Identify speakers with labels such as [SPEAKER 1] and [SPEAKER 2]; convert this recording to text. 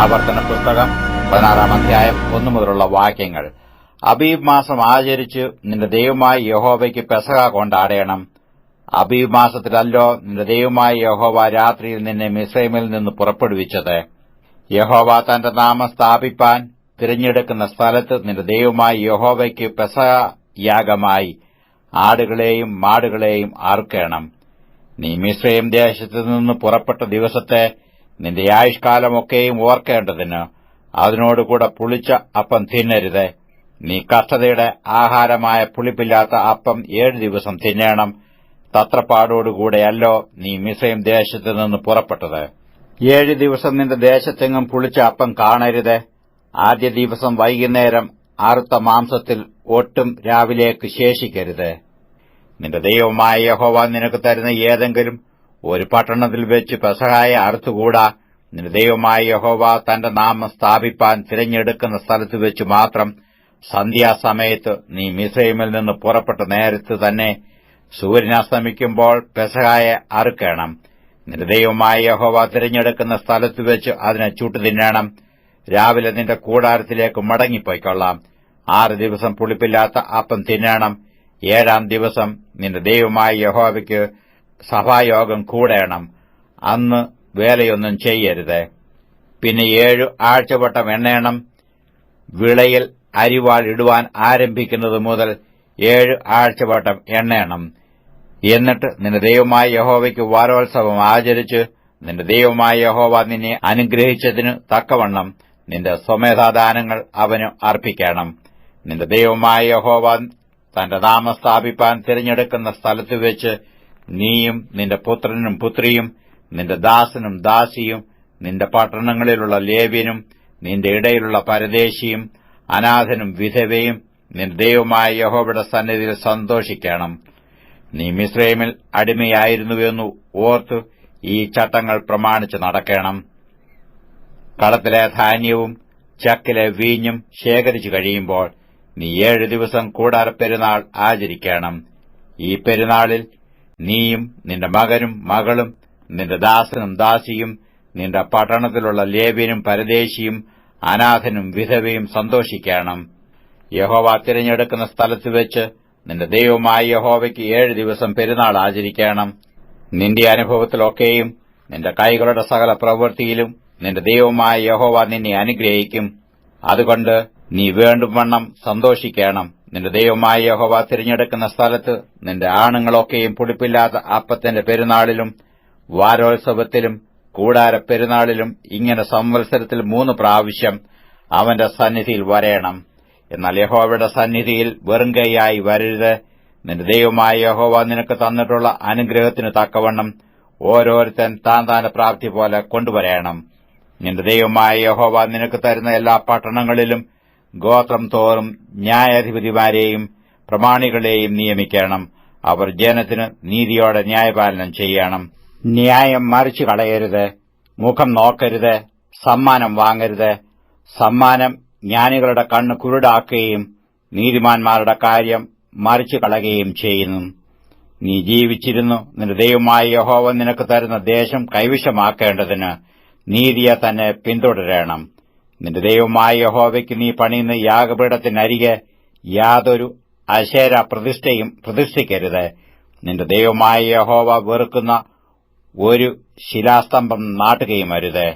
[SPEAKER 1] ആവർത്തന പുസ്തകം 16-ാം അധ്യായം 1 മുതലുള്ള വാക്യങ്ങൾ. അബീബ് മാസം ആചരിച്ച് നിന്റെ ദൈവമായ യഹോവയ്ക്ക് പെസഹ കൊണ്ടാടേണം. അബീബ് മാസത്തിലല്ലോ നിന്റെ ദൈവമായ യഹോവ രാത്രിയിൽ നിന്നെ മിസ്രയീമിൽ നിന്ന് പുറപ്പെടുവിച്ചത്. യഹോവ തന്റെ നാമം സ്ഥാപിപ്പാൻ തിരഞ്ഞെടുക്കുന്ന സ്ഥലത്ത് നിന്റെ ദൈവമായ യഹോവയ്ക്ക് പെസഹ യാഗമായി ആടുകളെയും മാടുകളെയും അറുക്കേണം. നീ മിസ്രയീം ദേശത്തുനിന്ന് പുറപ്പെട്ട ദിവസത്തെ നിന്റെ ആയുഷ്കാലമൊക്കെയും ഓർക്കേണ്ടതിന് അതിനോടുകൂടെ പുളിച്ച അപ്പം തിന്നരുത്. നീ കഷ്ടതയുടെ ആഹാരമായ പുളിപ്പില്ലാത്ത അപ്പം 7 ദിവസം തിന്നേണം. തത്രപ്പാടോടുകൂടെയല്ലോ നീ മിസ്രയീം ദേശത്തുനിന്ന് പുറപ്പെട്ടത്. 7 ദിവസം നിന്റെ ദേശത്തെങ്ങും പുളിച്ച അപ്പം കാണരുത്. ആദ്യ ദിവസം വൈകുന്നേരം അറുത്ത മാംസത്തിൽ ഒട്ടും രാവിലേക്ക് ശേഷിക്കരുത്. നിന്റെ ദൈവമായ യഹോവ നിനക്ക് തരുന്ന ഏതെങ്കിലും ഒരു പട്ടണത്തിൽ വെച്ച് പെസഹായെ അറുത്തുകൂടാ. നിന്റെ ദൈവമായ യഹോവ തന്റെ നാമം സ്ഥാപിപ്പാൻ തിരഞ്ഞെടുക്കുന്ന സ്ഥലത്ത് വെച്ച് മാത്രം സന്ധ്യാസമയത്ത് നീ മിസ്രയീമിൽ നിന്ന് പുറപ്പെട്ട നേരത്ത് തന്നെ സൂര്യനസ്തമിക്കുമ്പോൾ പെസഹായെ അറുക്കണം. നിന്റെ ദൈവമായ യഹോവ തിരഞ്ഞെടുക്കുന്ന സ്ഥലത്ത് വെച്ച് അതിനെ ചുട്ടുതിന്നണം. രാവിലെ നിന്റെ കൂടാരത്തിലേക്ക് മടങ്ങിപ്പോയിക്കൊള്ളാം. 6 ദിവസം പുളിപ്പില്ലാത്ത അപ്പം തിന്നണം. 7-ാം ദിവസം നിന്റെ ദൈവമായ യഹോവയ്ക്ക് സഭായോഗം കൂടേണം. അന്ന് വേലയൊന്നും ചെയ്യരുത്. പിന്നെ 7 ആഴ്ചവട്ടം എണ്ണേണം. വിളയിൽ അരിവാൾ ഇടുവാൻ ആരംഭിക്കുന്നത് മുതൽ 7 ആഴ്ചവട്ടം എണ്ണേണം. എന്നിട്ട് നിന്റെ ദൈവമായ യഹോവയ്ക്ക് വാരോത്സവം ആചരിച്ച് നിന്റെ ദൈവമായ യഹോവ നിന്നെ അനുഗ്രഹിച്ചതിനു തക്കവണ്ണം നിന്റെ സ്വമേധാദാനങ്ങൾ അവന് അർപ്പിക്കണം. നിന്റെ ദൈവമായ യഹോവ തന്റെ നാമം സ്ഥാപിപ്പാൻ തിരഞ്ഞെടുക്കുന്ന സ്ഥലത്ത് വെച്ച് നീയും നിന്റെ പുത്രനും പുത്രിയും നിന്റെ ദാസനും ദാസിയും നിന്റെ പട്ടണങ്ങളിലുള്ള ലേവ്യനും നിന്റെ ഇടയിലുള്ള പരദേശിയും അനാഥനും വിധവയും നിന്റെ ദൈവമായ യഹോവയുടെ സന്നിധിയിൽ സന്തോഷിക്കണം. നീ മിസ്രയീമിൽ അടിമയായിരുന്നുവെന്നു ഓർത്ത് ഈ ചട്ടങ്ങൾ പ്രമാണിച്ച് നടക്കണം. കളത്തിലെ ധാന്യവും ചക്കിലെ വീഞ്ഞും ശേഖരിച്ചു കഴിയുമ്പോൾ നീ 7 ദിവസം കൂടാരപ്പെരുന്നാൾ ആചരിക്കണം. ഈ പെരുന്നാളിൽ നീയും നിന്റെ മകനും മകളും നിന്റെ ദാസനും ദാസിയും നിന്റെ പട്ടണത്തിലുള്ള ലേവ്യനും പരദേശിയും അനാഥനും വിധവയും സന്തോഷിക്കണം. യഹോവ തിരഞ്ഞെടുക്കുന്ന സ്ഥലത്ത് വെച്ച് നിന്റെ ദൈവമായ യഹോവയ്ക്ക് 7 ദിവസം പെരുന്നാൾ ആചരിക്കണം. നിന്റെ അനുഭവത്തിലൊക്കെയും നിന്റെ കൈകളുടെ സകല പ്രവൃത്തിയിലും നിന്റെ ദൈവമായ യഹോവ നിന്നെ അനുഗ്രഹിക്കും. അതുകൊണ്ട് നീ വേണ്ടുവണ്ണം സന്തോഷിക്കണം. നിന്റെ ദൈവമായ യഹോവ തിരഞ്ഞെടുക്കുന്ന സ്ഥലത്ത് നിന്റെ ആണുങ്ങളൊക്കെയും പുളിപ്പില്ലാത്ത അപ്പത്തിന്റെ പെരുന്നാളിലും വാരോത്സവത്തിലും കൂടാരപ്പെരുന്നാളിലും ഇങ്ങനെ സംവത്സരത്തിൽ 3 പ്രാവശ്യം അവന്റെ സന്നിധിയിൽ വരേണം. എന്നാൽ യഹോവയുടെ സന്നിധിയിൽ വെറുങ്കൈയായി വരരുത്. നിന്റെ ദൈവമായ യഹോവ നിനക്ക് തന്നിട്ടുള്ള അനുഗ്രഹത്തിന് തക്കവണ്ണം ഓരോരുത്തൻ താന്താന്റെ പ്രാപ്തി പോലെ കൊണ്ടുവരേണം. നിന്റെ ദൈവമായ യഹോവ നിനക്ക് തരുന്ന എല്ലാ പട്ടണങ്ങളിലും ഗോത്രം തോറും ന്യായാധിപതിമാരെയും പ്രമാണികളെയും നിയമിക്കണം. അവർ ജനത്തിന് നീതിയോടെ ന്യായപാലനം ചെയ്യണം. ന്യായം മറിച്ചു കളയരുത്. മുഖം നോക്കരുത്. സമ്മാനം വാങ്ങരുത്. സമ്മാനം ജ്ഞാനികളുടെ കണ്ണ് കുരുടാക്കുകയും നീതിമാന്മാരുടെ കാര്യം മറിച്ചു കളയുകയും ചെയ്യുന്നു. നീ ജീവിച്ചിരുന്നു നിന്റെ ദൈവമായ യഹോവ നിനക്ക് തരുന്ന ദേശം കൈവശമാക്കേണ്ടതിന് നീതിയെ തന്നെ പിന്തുടരണം. നിന്റെ ദൈവമായ യഹോവയ്ക്ക് നീ പണിയുന്ന യാഗപീഠത്തിനരികെ യാതൊരു അശേര പ്രതിഷ്ഠയും പ്രതിഷ്ഠിക്കരുത്. നിന്റെ ദൈവമായ യഹോവ വെറുക്കുന്ന ഒരു ശിലാസ്തംഭം നാട്ടുകയും അരുത്.